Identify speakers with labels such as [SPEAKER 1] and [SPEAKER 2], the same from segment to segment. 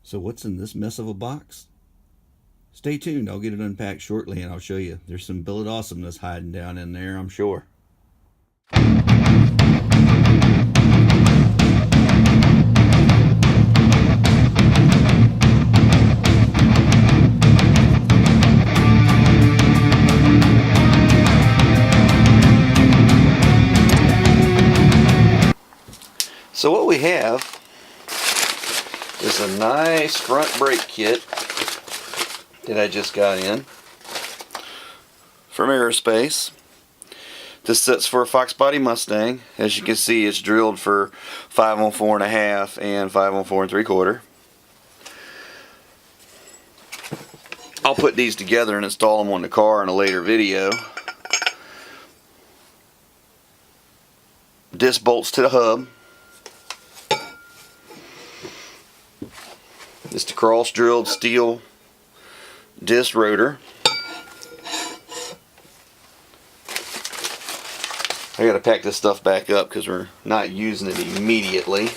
[SPEAKER 1] So what's in this mess of a box? Stay tuned, I'll get it unpacked shortly and I'll show you. There's some billet awesomeness hiding down in there, I'm sure. So what we have is a nice front brake kit that I just got in from Aerospace. This sets for a Fox body Mustang. As you can see, it's drilled for 5 on 4.5 and 5 on 4 3/4. I'll put these together and install them on the car in a later video. Disc bolts to the hub. It's the cross drilled steel disc rotor. I gotta pack this stuff back up because we're not using it immediately.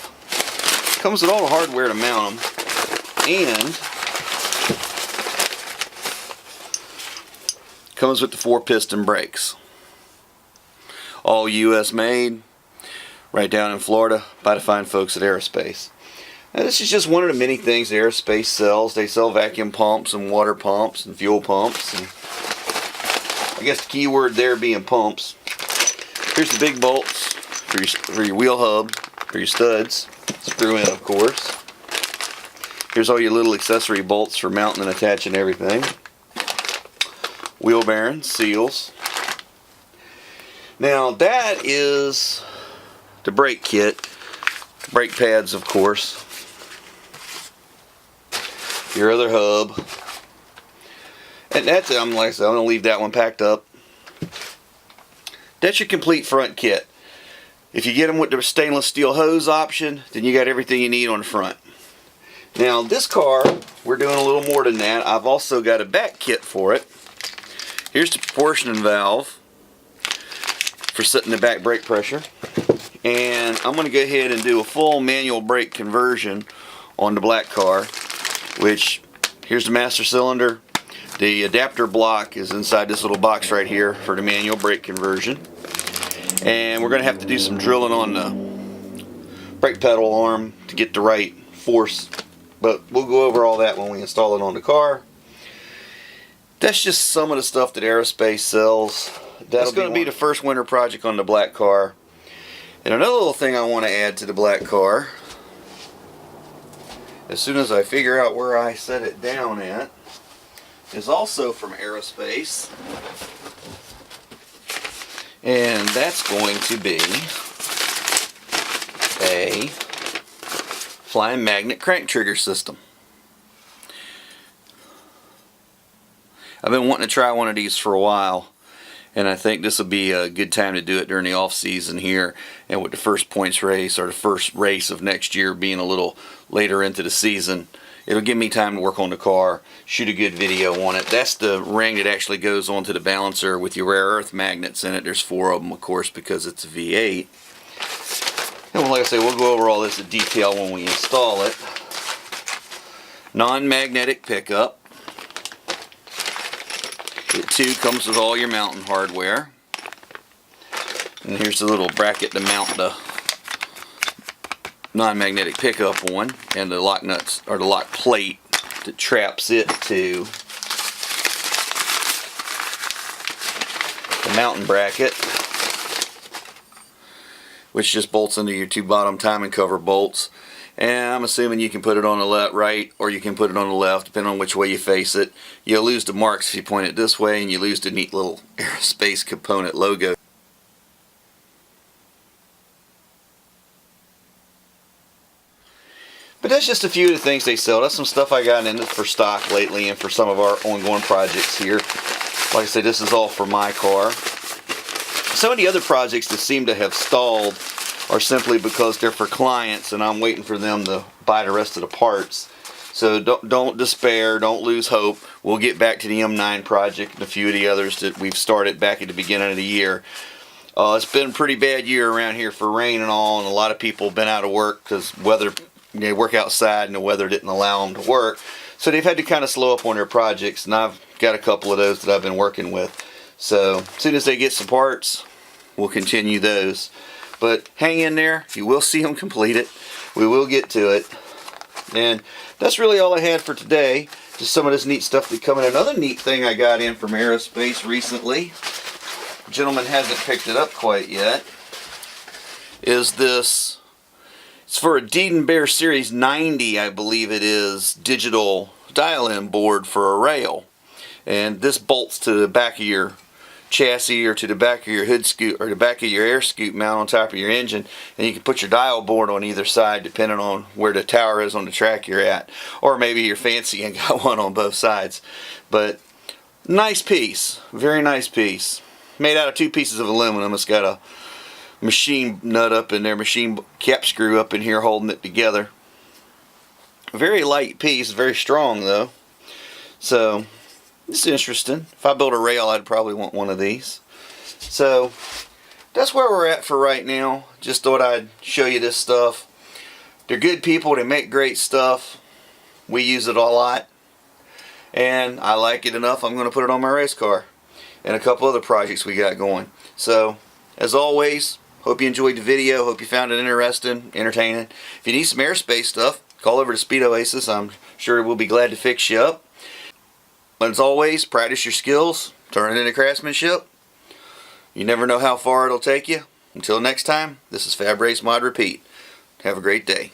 [SPEAKER 1] Comes with all the hardware to mount them, and comes with the 4-piston brakes. All US made, right down in Florida by the fine folks at Aerospace. Now, this is just one of the many things Aerospace sells. They sell vacuum pumps and water pumps and fuel pumps, and I guess the key word there being pumps. Here's the big bolts for your wheel hub, for your studs. Screw in, of course. Here's all your little accessory bolts for mounting and attaching everything. Wheel bearings, seals. Now that is the brake kit. Brake pads, of course. Your other hub. And that's it. Like I said, I'm going to leave that one packed up. That's your complete front kit. If you get them with the stainless steel hose option, then you got everything you need on the front. Now this car, we're doing a little more than that. I've also got a back kit for it. Here's the proportioning valve for setting the back brake pressure. And I'm going to go ahead and do a full manual brake conversion on the black car, which, here's the master cylinder. The adapter block is inside this little box right here for the manual brake conversion. And we're going to have to do some drilling on the brake pedal arm to get the right force. But we'll go over all that when we install it on the car. That's just some of the stuff that Aerospace sells. That's going to be the first winter project on the black car. And another little thing I want to add to the black car, as soon as I figure out where I set it down at, is also from Aerospace. And that's going to be a flying magnet crank trigger system. I've been wanting to try one of these for a while, and I think this will be a good time to do it during the off season here, and with the first points race or the first race of next year being a little later into the season, it'll give me time to work on the car, shoot a good video on it. That's the ring that actually goes onto the balancer with your rare earth magnets in it. There's 4 of them, of course, because it's a V8. And like I say, we'll go over all this in detail when we install it. Non-magnetic pickup. It too comes with all your mounting hardware. And here's the little bracket to mount the non-magnetic pickup on, and the lock nuts, or the lock plate that traps it to the mounting bracket, which just bolts into your 2 bottom timing cover bolts. And I'm assuming you can put it on the right, or you can put it on the left, depending on which way you face it. You'll lose the marks if you point it this way, and you lose the neat little Aerospace component logo. But that's just a few of the things they sell. That's some stuff I got in for stock lately and for some of our ongoing projects here. Like I said, this is all for my car. Some of the other projects that seem to have stalled are simply because they're for clients and I'm waiting for them to buy the rest of the parts. So don't despair, don't lose hope. We'll get back to the M9 project and a few of the others that we've started back at the beginning of the year. It's been a pretty bad year around here for rain and all, and a lot of people have been out of work because weather they work outside and the weather didn't allow them to work. So they've had to kind of slow up on their projects, and I've got a couple of those that I've been working with. So as soon as they get some parts, we'll continue those. But hang in there, you will see them completed. We will get to it. And that's really all I had for today. Just some of this neat stuff that come in. Another neat thing I got in from Aerospace recently, the gentleman hasn't picked it up quite yet, is this. It's for a Deed & Bear Series 90, I believe it is, digital dial-in board for a rail. And this bolts to the back of your chassis or to the back of your hood scoop or the back of your air scoop mount on top of your engine, and you can put your dial board on either side depending on where the tower is on the track you're at, or maybe you're fancy and got one on both sides. But nice piece, very nice piece, made out of 2 pieces of aluminum. It's got a machine nut up in there, machine cap screw up in here holding it together. Very light piece, very strong though. So it's interesting. If I built a rail, I'd probably want one of these. So that's where we're at for right now. Just thought I'd show you this stuff. They're good people, they make great stuff. We use it a lot, and I like it enough I'm going to put it on my race car and a couple other projects we got going. So as always, hope you enjoyed the video. Hope you found it interesting, entertaining. If you need some aerospace stuff, call over to Speed Oasis. I'm sure we'll be glad to fix you up. But as always, practice your skills, turn it into craftsmanship. You never know how far it'll take you. Until next time, this is Fab Race Mod Repeat. Have a great day.